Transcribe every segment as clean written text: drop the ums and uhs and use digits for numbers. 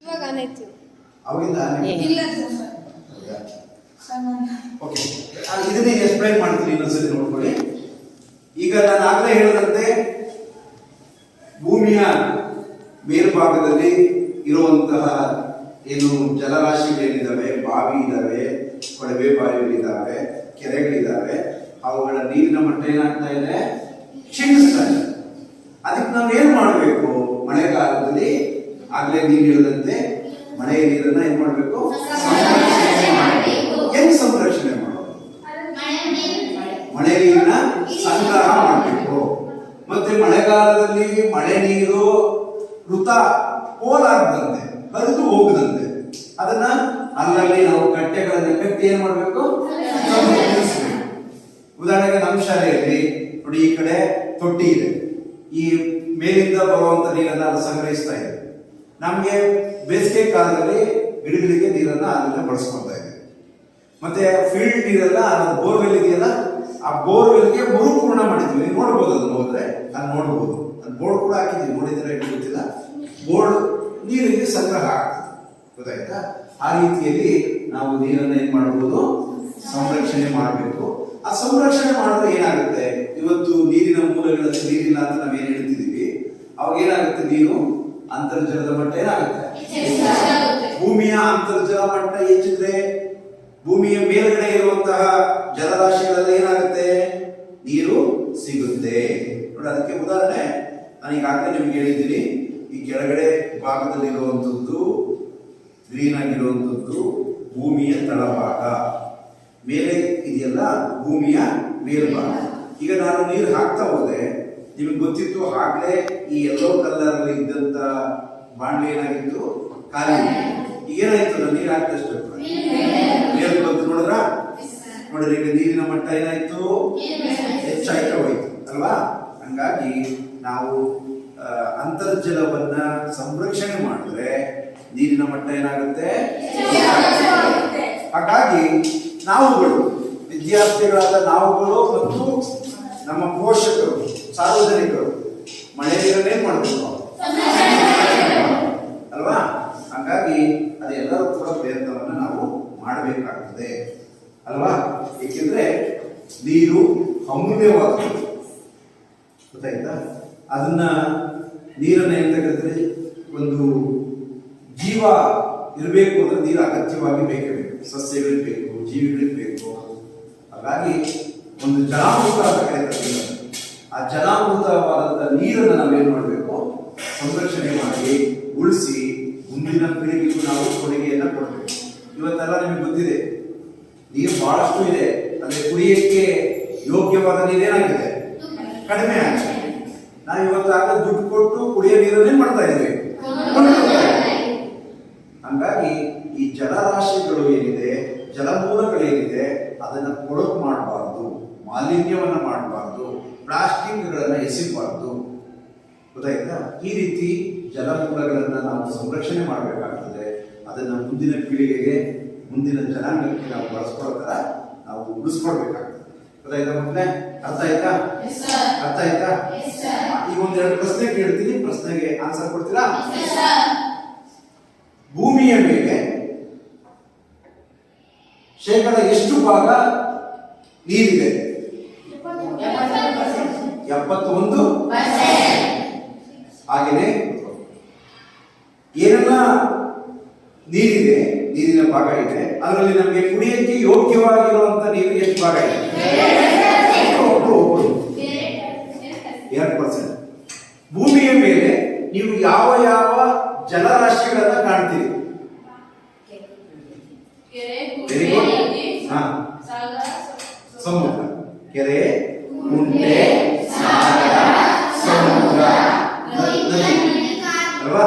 ಇವಾಗ ಆನಾಯ್ತು ಅವಾಗಿಂದ ಇಲ್ಲ ಓಕೆ. ಇದನ್ನೇ ಎಕ್ಸ್ಪ್ಲೈನ್ ಮಾಡ್ತೀನಿ ಇನ್ನೊಂದ್ಸರಿ ನೋಡ್ಕೊಳ್ಳಿ. ಈಗ ನಾನು ಆಗಲೇ ಹೇಳಿದಂತೆ ಭೂಮಿಯ ಮೇಲ್ಭಾಗದಲ್ಲಿ ಇರುವಂತಹ ಏನು ಜಲರಾಶಿಗಳೇನಿದ್ದಾವೆ, ಬಾವಿ ಇದ್ದಾವೆ, ಕೊಳವೆ ಬಾವಿಗಳಿದ್ದಾವೆ, ಕೆರೆಗಳಿದ್ದಾವೆ, ಅವುಗಳ ನೀರಿನ ಮಟ್ಟ ಏನಾಗ್ತಾ ಇದೆ, ಕ್ಷೀಣಿಸ್ತಾ ಇದೆ. ಅದಕ್ಕೆ ನಾವು ಏನ್ ಮಾಡಬೇಕು? ಮಳೆಗಾಲದಲ್ಲಿ ಆಗ್ಲೇ ನೀವು ಹೇಳಿದಂತೆ ಮಳೆಯ ನೀರನ್ನ ಏನ್ ಮಾಡಬೇಕು? ಹೆಂಗ್ ಸಂರಕ್ಷಣೆ ಮಾಡೋದು? ಮಳೆ ನೀರಿನ ಸಂಗ್ರಹ ಮಾಡಬೇಕು. ಮತ್ತೆ ಮಳೆಗಾಲದಲ್ಲಿ ಮಳೆ ನೀರು ವೃಥಾ ಪೋಲಾಗದಂತೆ, ಹರಿದು ಹೋಗದಂತೆ ಅದನ್ನ ಅಲ್ಲಲ್ಲಿ ನಾವು ಕಟ್ಟೆಗಳನ್ನು ಕಟ್ಟಿ ಏನ್ ಮಾಡಬೇಕು? ಉದಾಹರಣೆಗೆ ನಮ್ಮ ಶಾಲೆಯಲ್ಲಿ ನೋಡಿ, ಈ ಕಡೆ ತೊಟ್ಟಿ ಇದೆ, ಈ ಮೇಲಿಂದ ಬರುವಂತ ನೀರನ್ನ ಅದು ಸಂಗ್ರಹಿಸ್ತಾ ಇದೆ. ನಮ್ಗೆ ಬೇಸಿಗೆ ಕಾಲದಲ್ಲಿ ಗಿಡಗಳಿಗೆ ನೀರನ್ನ ಅದನ್ನ ಬಳಸ್ಕೊಳ್ತಾ ಇದೆ. ಮತ್ತೆ ಫೀಲ್ಡ್ ನೀರೆಲ್ಲ ಬೋರ್ವೆಲ್ ಇದೆಯಲ್ಲ, ಆ ಬೋರ್ವೆಲ್ಗೆ ಮರುಪೂರ್ಣ ಮಾಡಿದ್ವಿ. ನೋಡ್ಬೋದು, ಅದನ್ನ ಹೋದ್ರೆ ಅದು ನೋಡ್ಬೋದು. ಅದು ಬೋರ್ಡ್ ಕೂಡ ಹಾಕಿದ್ವಿ, ನೋಡಿದ್ರೆ ಗೊತ್ತಿಲ್ಲ. ಬೋರ್ಡ್ ನೀರಿಗೆ ಸಂಗ್ರಹ ಆಗ್ತದೆ, ಗೊತ್ತಾಯ್ತಾ? ಆ ರೀತಿಯಲ್ಲಿ ನಾವು ನೀರನ್ನ ಏನ್ ಮಾಡಬಹುದು? ಸಂರಕ್ಷಣೆ ಮಾಡಬೇಕು. ಆ ಸಂರಕ್ಷಣೆ ಮಾಡಿದ್ರೆ ಏನಾಗುತ್ತೆ? ಇವತ್ತು ನೀರಿನ ಮೂಲಗಳಲ್ಲಿ ನೀರಿಲ್ಲ ಅಂತ ನಾವೇನ್ ಹೇಳ್ತಿದೀವಿ, ಅವಾಗ ಏನಾಗುತ್ತೆ? ನೀರು ಅಂತರ್ಜಲದ ಮಟ್ಟ ಏನಾಗುತ್ತೆ? ಭೂಮಿಯ ಅಂತರ್ಜಲ ಮಟ್ಟ ಹೆಚ್ಚಿದ್ರೆ ಭೂಮಿಯ ಮೇಲ್ಗಡೆ ಇರುವಂತಹ ಜಲರಾಶಿಗಳೆಲ್ಲ ಏನಾಗುತ್ತೆ? ನೀರು ಸಿಗುತ್ತೆ. ನೋಡಿ, ಅದಕ್ಕೆ ಉದಾಹರಣೆ ನಾನು ಈಗಾಗಲೇ ನಿಮ್ಗೆ ಹೇಳಿದ್ದೀನಿ. ಈ ಕೆಳಗಡೆ ಭಾಗದಲ್ಲಿರುವಂಥದ್ದು ಗ್ರೀನ್ ಆಗಿರುವಂಥದ್ದು ಭೂಮಿಯ ತಳಭಾಗ, ಮೇಲೆ ಇದೆಯಲ್ಲ ಭೂಮಿಯ ಮೇಲ್ಭಾಗ. ಈಗ ನಾನು ನೀರು ಹಾಕ್ತಾ ಹೋದೆ, ನಿಮಗೆ ಗೊತ್ತಿತ್ತು ಆಗ್ಲೇ ಈ ಯೆಲ್ಲೋ ಕಲರ್ ಅಲ್ಲಿ ಇದ್ದಂತ ಬಾಂಡ್ಲಿ ಏನಾಗಿತ್ತು? ಖಾಲಿ. ಈಗ ಏನಾಯ್ತು? ನಾನು ನೀರು ಹಾಕಿದಷ್ಟು ಮೇಲೆ ಬಂತು, ನೋಡಿದ್ರ? ನೋಡ್ರಿ, ಈಗ ನೀರಿನ ಮಟ್ಟ ಏನಾಯ್ತು? ಹೆಚ್ಚಾಯ್ತಾ ಹೋಯ್ತು ಅಲ್ವಾ? ಹಂಗಾಗಿ ನಾವು ಅಂತರ್ಜಲವನ್ನ ಸಂರಕ್ಷಣೆ ಮಾಡಿದ್ರೆ ನೀರಿನ ಮಟ್ಟ ಏನಾಗುತ್ತೆ? ಹಾಗಾಗಿ ನಾವುಗಳು, ವಿದ್ಯಾರ್ಥಿಗಳಾದ ನಾವುಗಳು ಮತ್ತು ನಮ್ಮ ಪೋಷಕರು, ಸಾರ್ವಜನಿಕರು ಮಳೆ ನೀರನ್ನೇ ಮಾಡಬೇಕು ಅಲ್ವಾ? ಹಾಗಾಗಿ ಅದೆಲ್ಲರೂ ಕೂಡ ಪ್ರಯತ್ನವನ್ನು ನಾವು ಮಾಡಬೇಕಾಗ್ತದೆ ಅಲ್ವಾ? ಏಕೆಂದ್ರೆ ನೀರು ಅಮೂಲ್ಯವಾದದ್ದು, ಗೊತ್ತಾಯ್ತಾ? ಅದನ್ನ ನೀರನ್ನ ಎಂತಕ್ಕಂದ್ರೆ ಒಂದು ಜೀವ ಇರಬೇಕು ಅಂದ್ರೆ ನೀರು ಅಗತ್ಯವಾಗಿ ಬೇಕೇ ಬೇಕು. ಸಸ್ಯಗಳಿಗೆ ಬೇಕು, ಜೀವಿಗಳಿಗೆ ಬೇಕು. ಹಾಗಾಗಿ ಒಂದು ಜಲಾಮೃತ ಅಂತ ಕರೀತಾರೆ. ಆ ಜಲಾಮೃತವಾದಂತ ನೀರನ್ನು ನಾವೇನ್ ಮಾಡಬೇಕು? ಸಂರಕ್ಷಣೆ ಮಾಡಿ ಉಳಿಸಿ ಮುಂದಿನ ಪೀಳಿಗೆಗೂ ನಾವು ಕೊಡುಗೆಯನ್ನ ಕೊಡಬೇಕು. ಇವತ್ತೆಲ್ಲ ನಿಮಗೆ ಗೊತ್ತಿದೆ, ನೀರು ಬಹಳಷ್ಟು ಇದೆ. ಅದೇ ಕುಡಿಯಕ್ಕೆ ಯೋಗ್ಯವಾದ ನೀರೇನಾಗಿದೆ? ಕಡಿಮೆ ಆಗಿದೆ. ನಾವು ಇವತ್ತಾಗ ದುಡ್ಡು ಕೊಟ್ಟು ಕುಡಿಯೋ ನೀರನ್ನೇ ಮಾಡ್ತಾ ಇದ್ದೇವೆ. ಹಂಗಾಗಿ ಈ ಜಲರಾಶಿಗಳು ಏನಿದೆ, ಜಲಮೂಲಗಳೇನಿದೆ, ಅದನ್ನ ಕೊಳಕು ಮಾಡಬಾರ್ದು, ಮಾಲಿನ್ಯವನ್ನ ಮಾಡಬಾರ್ದು, ಪ್ಲಾಸ್ಟಿಕ್ಗಳನ್ನ ಎಸಿಬಾರ್ದು, ಗೊತ್ತಾಯ್ತಾ? ಈ ರೀತಿ ಜಲಮೂಲಗಳನ್ನ ನಾವು ಸಂರಕ್ಷಣೆ ಮಾಡಬೇಕಾಗ್ತದೆ. ಅದನ್ನ ಮುಂದಿನ ಪೀಳಿಗೆಗೆ, ಮುಂದಿನ ಜನಾಂಗಕ್ಕೆ ನಾವು ಬಳಸ್ಕೊಳ್ಳೋ ತರ ನಾವು ಉಳಿಸ್ಕೊಳ್ಬೇಕಾಗ್ತದೆ. ಗೊತ್ತಾಯ್ತಾ ಮಕ್ಕಳೇ? ಅರ್ಥ ಆಯ್ತಾ? ಅರ್ಥ ಆಯ್ತಾ? ಈಗ ಒಂದೆರಡು ಪ್ರಶ್ನೆ ಕೇಳ್ತೀನಿ, ಪ್ರಶ್ನೆಗೆ ಆನ್ಸರ್ ಕೊಡ್ತೀರಾ? ಭೂಮಿಯ ಮೇಲೆ ಶೇಕಡ ಎಷ್ಟು ಭಾಗ ನೀರಿದೆ? 71. ಹಾಗೆಯೇ ಏನೆಲ್ಲ ನೀರಿದೆ, ನೀರಿನ ಭಾಗ ಇದೆ, ಅದರಲ್ಲಿ ನಮಗೆ ಕುಡಿಯಕ್ಕೆ ಯೋಗ್ಯವಾಗಿರುವಂತ ನೀರು ಎಷ್ಟು ಭಾಗ ಇದೆ? 2%. ಭೂಮಿಯ ಮೇಲೆ ನೀವು ಯಾವ ಯಾವ ಜಲರಾಶಿಗಳನ್ನ ಕಾಣ್ತೀರಿ? Very good. ಸಮುದ್ರ, ಕೆರೆ, ಕುಂಟೆ, ಸಾಗರ, ಸಮುದ್ರ, ನದಿ ಅಲ್ವಾ?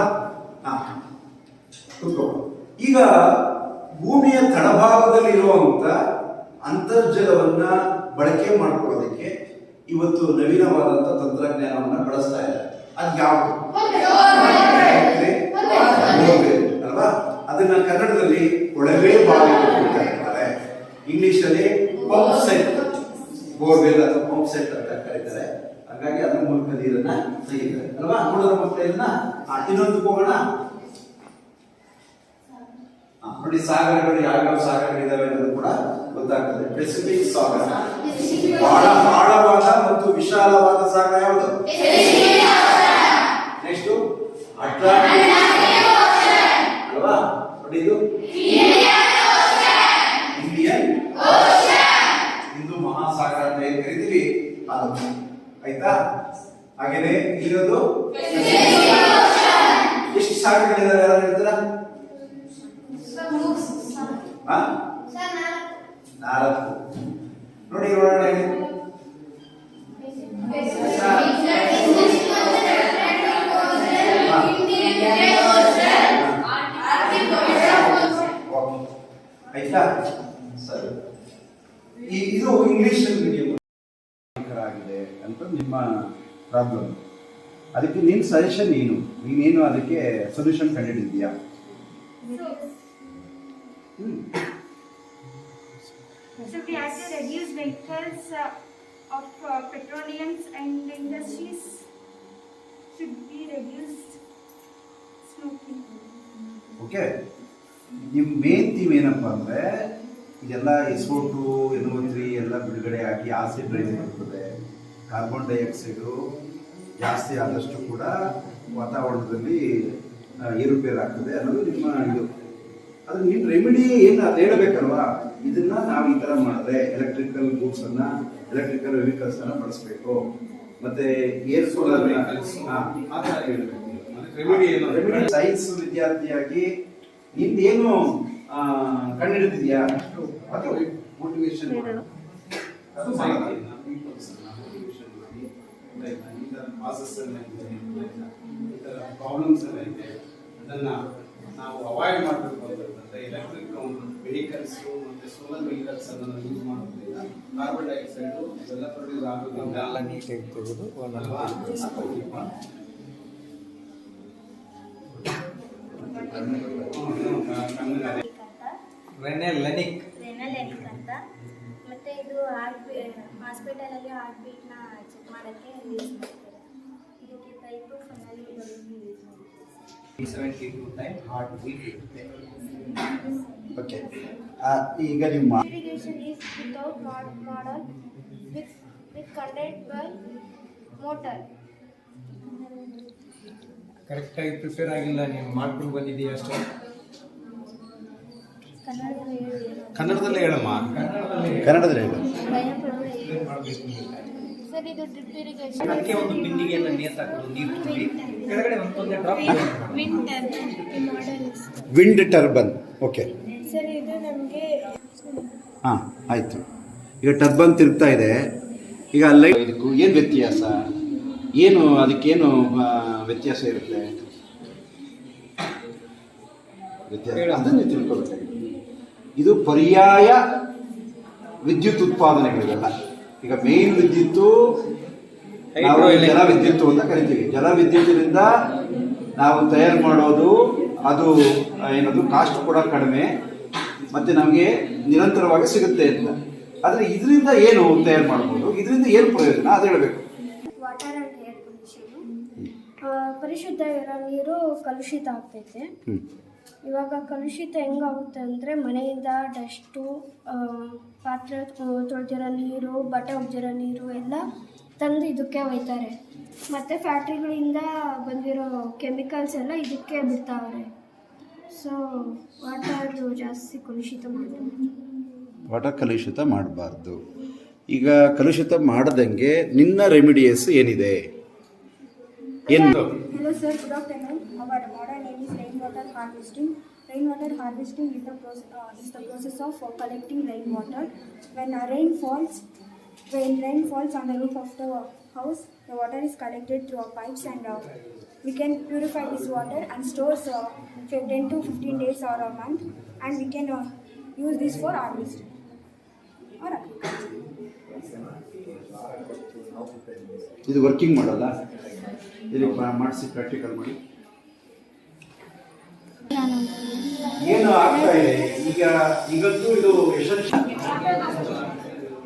ಈಗ ಭೂಮಿಯ ತಳಭಾಗದಲ್ಲಿ ಇರುವಂತ ಅಂತರ್ಜಲವನ್ನ ಬಳಕೆ ಮಾಡ್ಕೊಳ್ಳೋದಕ್ಕೆ ಇವತ್ತು ನವೀನವಾದಂತ ತಂತ್ರಜ್ಞಾನವನ್ನ ಬಳಸ್ತಾ ಇದ್ದಾರೆ. ಅದು ಯಾವುದು? ಅಲ್ವಾ? ಅದನ್ನ ಕನ್ನಡದಲ್ಲಿ ಕೊಳವೆ ಬಾವಿ ಅಂತ ಕರೀತಾರೆ, ಇಂಗ್ಲಿಷ್ ಅಲ್ಲಿ ಪಂಪ್ ಸೆಟ್, ಬೋರ್ವೆಲ್ ಅಥವಾ ಪಂಪ್ ಸೆಟ್ ಅಂತ ಕರೀತಾರೆ. ಹಾಗಾಗಿ ಅದ್ರ ಮೂಲಕ ನೀರನ್ನ ತೆಗಿತಾರೆ ಅಲ್ವಾ? ನೋಡಿದ್ರೆ ಮಕ್ಕಳನ್ನ ಇನ್ನೊಂದು ಹೋಗೋಣ. ನೋಡಿ ಸಾಗರಗಳು ಯಾವ್ಯಾವ ಸಾಗರಗಳಿದಾವೆ ಅನ್ನೋದು ಕೂಡ ಗೊತ್ತಾಗ್ತದೆ. ಪೆಸಿಫಿಕ್ ಸಾಗರ ಬಹಳ ಆಳವಾದ ಮತ್ತು ವಿಶಾಲವಾದ ಸಾಗರ ಯಾವುದು? ನೆಕ್ಸ್ಟ್ ಅಟ್ಲಾಂಟಿಕ್ ಅಲ್ವಾ? ನೋಡಿ ಇದು ಇಂಡಿಯನ್ ಹಿಂದೂ ಮಹಾಸಾಗರ ಅಂತ ಏನ್ ಕರಿತೀವಿ ಅದು, ಆಯ್ತಾ? ಹಾಗೇನೆ ಇರೋದು ಎಷ್ಟು ಸಾಗರಗಳಿದಾವೆ ಯಾರು ಹೇಳ್ತೀರಾ? 4. ನೋಡಿ ನೋಡೋಣ. ಆಯ್ತಾ? ಸರಿ, ಇದು ಇಂಗ್ಲಿಷ್ ಮೀಡಿಯಂ ಆಗಿದೆ ಅಂತ ನಿಮ್ಮ ಪ್ರಾಬ್ಲಮ್. ಅದಕ್ಕೆ ನಿನ್ನ ಸಜೆಷನ್ ಏನು? ನೀನೇನು ಅದಕ್ಕೆ solution ಕಂಡುಹಿಡಿದೀಯಾ? So we have to reduce vehicles of petroleums and industries should be reduced. Smoking. Okay, ನಿಮ್ಮ ಮೇನ್ ಥೀಮ್ ಏನಪ್ಪ ಅಂದರೆ ಇದೆಲ್ಲ SO2 NO3 ಎಲ್ಲ ಬಿಡುಗಡೆ ಆಗಿ ಆಸಿಡ್ ರೈಸ್ ಬರ್ತದೆ, ಕಾರ್ಬನ್ ಡೈಆಕ್ಸೈಡು ಜಾಸ್ತಿ ಆದಷ್ಟು ಕೂಡ ವಾತಾವರಣದಲ್ಲಿ ಏರುಪೇರು ಆಗ್ತದೆ ಅನ್ನೋದು ನಿಮ್ಮ ಇದು. ಅದು ನಿಮ್ಮ ರೆಮಿಡಿ ಏನು ಅದು ಹೇಳಬೇಕಲ್ವಾ? ಇದನ್ನ ನಾವು ಈ ಥರ ಮಾಡಿದ್ರೆ ಎಲೆಕ್ಟ್ರಿಕಲ್ ಗೂಡ್ಸನ್ನು, ಎಲೆಕ್ಟ್ರಿಕಲ್ ವೆಹಿಕಲ್ಸನ್ನು ಬಳಸಬೇಕು, ಮತ್ತೆ ಏರ್ ಸೋಲಾರ್ ಸೈನ್ಸ್ ವಿದ್ಯಾರ್ಥಿಯಾಗಿ ನಿಂದೇನು ಕಂಡುಹಿಡಿದಿದ್ಯಾ? ಅದು ಮೋಟಿವೇಶನ್ ಪ್ರಾಬ್ಲಮ್ಸ್ ಎಲ್ಲ ಇದೆ, ಅದನ್ನ ನಾವು ಅವಾಯ್ಡ್ ಮಾಡಬೇಕು ಅಂತಂದ್ರೆ ಎಲೆಕ್ಟ್ರಿಕ್ ವೆಹಿಕಲ್ಸ್ ಮತ್ತೆ ಸೋಲಾರ್ ವೆಹಿಕಲ್ಸ್ ಅನ್ನು ಯೂಸ್ ಮಾಡೋದ್ರಿಂದ ಕಾರ್ಬನ್ ಡೈಆಕ್ಸೈಡ್ ಇವೆಲ್ಲ ಪ್ರೊಡ್ಯೂಸ್ ಆಗೋದ್ರಿಂದ ಎಲ್ಲ ನೀಟಾಗಿ ತೆಗೆದು ರೆನೆಲೆನಿಕ್ ಅಂತ. ಮತ್ತೆ ಇದು ಹಾಸ್ಪಿಟಲಲ್ಲಿ ಹಾರ್ಟ್ ಬೀಟ್ನ ಚೆಕ್ ಮಾಡೋಕ್ಕೆ ಯೂಸ್ ಮಾಡ್ತಾರೆ. ಇದಕ್ಕೆ ಟೈಪ್ ಫನಲ್ಲಿ ಯೂಸ್ ಮಾಡ್ತಾರೆ. 72 ಟೈಮ್ ಹಾರ್ಟ್ ಬೀಟ್ ಇರುತ್ತೆ. ಓಕೆ, ಈಗ ನಿಮ್ಮ Irrigation is without model with conducted by motor. ಕರೆಕ್ಟಾಗಿ ಪ್ರಿಪೇರ್ ಆಗಿಲ್ಲ, ನೀವು ಮಾಡ್ಕೊಂಡು ಬಂದಿದ್ದೀಯ ಅಷ್ಟೇ. ಕನ್ನಡದಲ್ಲೇ ಹೇಳಮ್ಮ. ಕನ್ನಡದಲ್ಲಿ ಹೇಳು. ಸರ್, ಇದು ಡ್ರಿಪ್ ಇರಿಗೇಷನ್. ಅದಕ್ಕೆ ಒಂದು ಬಿಂದಿಗೆಯನ್ನು ನೇತಾಕೋದು, ನೀರು ತುಂಬಿ ಕೆಳಗಡೆ ಒಂದೊಂದೇ drop wind turban. Okay sir, ಇದು ನಮಗೆ ಹಾಂ ಆಯಿತು. ಈಗ ಟರ್ಬನ್ ತಿರುಗ್ತಾ ಇದೆ. ಈಗ ಇದಕ್ಕೂ ಏನು ವ್ಯತ್ಯಾಸ, ಏನು ಅದಕ್ಕೇನು ವ್ಯತ್ಯಾಸ ಇರುತ್ತೆ? ವ್ಯತ್ಯಾಸ ಅದನ್ನೇ ತಿಳ್ಕೊಬೇಕಾಗಿದೆ. ಇದು ಪರ್ಯಾಯ ವಿದ್ಯುತ್ ಉತ್ಪಾದನೆಗಳಿವೆಲ್ಲ. ಈಗ ಮೇನ್ ವಿದ್ಯುತ್ತು ನಾವು ಜಲವಿದ್ಯುತ್ತು ಅಂತ ಕರಿತೀವಿ. ಜಲವಿದ್ಯುತ್ತಿನಿಂದ ನಾವು ತಯಾರು ಮಾಡೋದು ಅದು ಏನದು ಕಾಸ್ಟ್ ಕೂಡ ಕಡಿಮೆ ಮತ್ತು ನಮಗೆ ನಿರಂತರವಾಗಿ ಸಿಗುತ್ತೆ ಅಂತ. ಆದರೆ ಇದರಿಂದ ಏನು ತಯಾರು ಮಾಡ್ಬೋದು, ಇದರಿಂದ ಏನು ಪ್ರಯೋಜನ ಅದು ಹೇಳಬೇಕು. ವಾಟರ್ ಆ್ಯಂಡ್ ಏರ್ ಪೊಲ್ಯೂಷನ್, ಪರಿಶುದ್ಧ ಇರೋ ನೀರು ಕಲುಷಿತ ಆಗ್ತೈತೆ. ಇವಾಗ ಕಲುಷಿತ ಹೆಂಗಾಗುತ್ತೆ ಅಂದರೆ ಮನೆಯಿಂದ ಡಸ್ಟು, ಪಾತ್ರೆ ತೊಳೆದಿರೋ ನೀರು, ಬಟ್ಟೆ ಒಗೆದಿರೋ ನೀರು ಎಲ್ಲ ತಂದು ಇದಕ್ಕೆ ಒಯ್ತಾರೆ. ಮತ್ತು ಫ್ಯಾಕ್ಟ್ರಿಗಳಿಂದ ಬಂದಿರೋ ಕೆಮಿಕಲ್ಸ್ ಎಲ್ಲ ಇದಕ್ಕೆ ಬಿಡ್ತಾವ್ರೆ. ಸೊ ವಾಟರ್ ಜಾಸ್ತಿ ಕಲುಷಿತ ಮಾಡ್ತಾರೆ. ವಾಟರ್ ಕಲುಷಿತ ಮಾಡಬಾರ್ದು. ಈಗ ಕಲುಷಿತ ಮಾಡದಂಗೆ ನಿನ್ನ ರೆಮಿಡಿಯಸ್ ಏನಿದೆ? ಏನು? Hello sir, good afternoon. Our modern name is rainwater harvesting. Rainwater harvesting is the process of collecting rainwater. When rain falls on the roof of the house, the water is collected through our pipes, and we can purify this water and store 10 to 15 days or a month, and we can use this for harvesting or agriculture. ಇದು working ಮಾಡೋಲ್ಲ? ಇಲ್ಲಿ ಮಾಡಿಸಿ practical ಮಾಡಿ. ಏನು ಆಗ್ತಾ ಇದೆ ಈಗಂತೂ ಇದು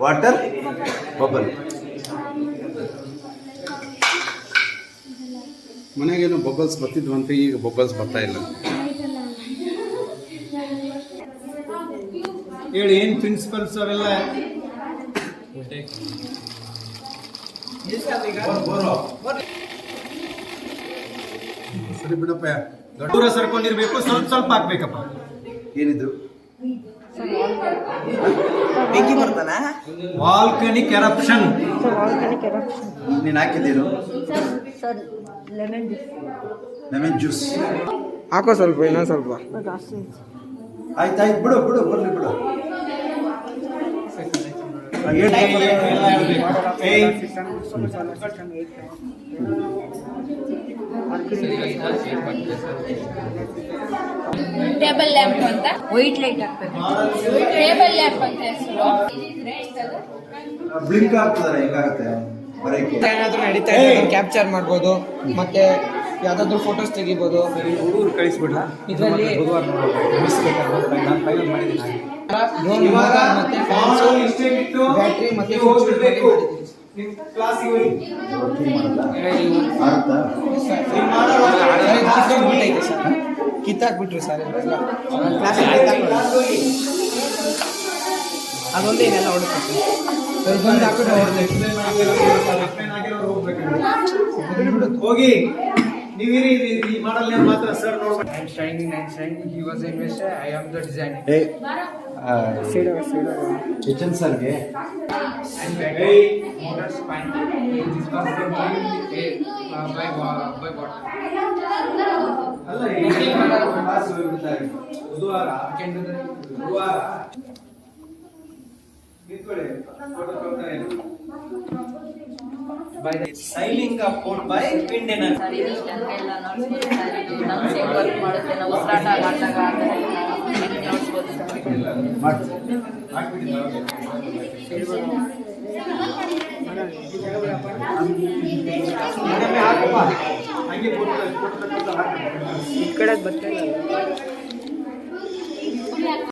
ವಾಟರ್ ಬಬಲ್. ಮನೆಗೇನು ಬಬಲ್ಸ್ ಬರ್ತಿದ್ವಂತೆ, ಈಗ ಬಬಲ್ಸ್ ಬರ್ತಾ ಇಲ್ಲ. ಹೇಳಿ ಏನು ಪ್ರಿನ್ಸಿಪಲ್ಸ್ ಅವೆಲ್ಲ ಸರಿ ಬಿಡಪ್ಪ. ದೂರ ಸರ್ಕೊಂಡಿರ್ಬೇಕು, ಸ್ವಲ್ಪ ಸ್ವಲ್ಪ ಹಾಕ್ಬೇಕಪ್ಪ. ಏನಿದ್ರು ಬೆಂಕಿ ಬರ್ತಾನ ವಾಲ್ಕನಿಕ್ ಎರಪ್ಷನ್. ನೀನು ಹಾಕಿದ್ದೀರು ಸರ್ ಲೆಮನ್ ಜ್ಯೂಸ್ ಹಾಕೋ ಸ್ವಲ್ಪ ಇನ್ನೊಂದು ಸ್ವಲ್ಪ ಆಯ್ತಾಯ್ತು ಬಿಡು ಬಿಡು ಬರ್ಲಿ ಬಿಡು. ಟೇಬಲ್ ಲ್ಯಾಂಪ್ ಅಂತ ವೈಟ್ ಲೈಟ್ ಹಾಕ್ಬೇಕು. ಟೇಬಲ್ ಲ್ಯಾಂಪ್ ಅಂತ ಹೆಸರು. ಬ್ಲಿಂಕ್ ಆಗ್ತದಲ್ಲ, ಹೆಂಗಾಗುತ್ತೆ ಬರಕ್ಕೆ? ಏನಾದ್ರೂ ನಡೀತಾ ಇದೆ ಕ್ಯಾಪ್ಚರ್ ಮಾಡ್ಬೋದು, ಮತ್ತೆ ಯಾವ್ದಾದ್ರು ಫೋಟೋಸ್ ತೆಗಿಬೋದು. ಹುಡುಗರು ಕಳಿಸ್ಬಿಡ್ಲಾ? ಇದರಲ್ಲಿ ಬುಧವಾರ ನಾನು ಫೈನಲ್ ಮಾಡಿದ್ದೀನಿ. ಡ್ರೋನ್ ಇವಾಗ ಮತ್ತೆ ಫಾರ್ಮ್ ಇಷ್ಟೇ ಬಿಟ್ಟು ಬ್ಯಾಟ್ರಿ ಮತ್ತೆ ನೀವು ಹೋಗ್ಬಿಡ್ಬೇಕು. ನಿಮ್ ಕ್ಲಾಸಿಗೆ ಹೋಗಿ ವರ್ಕಿಂಗ್ ಮಾಡಲ್ಲ ಆಗುತ್ತಾ? ಕಿತ್ತಾಕ್ಬಿಟ್ರು ಸರ್ ಅದೊಂದೇ ಇದೆಲ್ಲ ಹೊಡುತ್ತೆ ಬಂದು ಹಾಕಿದ್ರೆ ಹೋಗಿ ನೀವಿರಿ, ಈ ಮಾಡಲ್ ಮಾತ್ರ ಸರ್ ನೋಡ್ಬೇಕು. Einstein, he was an investor, I am the designer. Kitchen ಸರ್ಗೆ And motors fine. This was the by water. ಅಲ್ಲ, ಕ್ಲಾಸ್ ಹೋಗ್ಬಿಡ್ತಾರೆ ಬುಧವಾರ. Can do the ಬುಧವಾರ ನಿಂತ್ಕೊಳ್ಳಿ, ಫೋಟೋ ತಗೊಳ್ತಾರೆ. by the sailing support by wind energy. Sir ಇದು ಎಲ್ಲ ನೋಡ್ಬೋದು ಸರ್. ಇದು ಲಂಗ್ಸ್ ಹೆಂಗ್ ವರ್ಕ್ ಮಾಡುತ್ತೆ, ನಾವು ಉಸಿರಾಟ ಮಾಡಿದಾಗ ಹೆಂಗೆ ನೋಡ್ಬೋದು ಸರ್. ಹಂಗೆ ಈ ಕಡೆ ಬರ್ತಾ ಇಲ್ಲ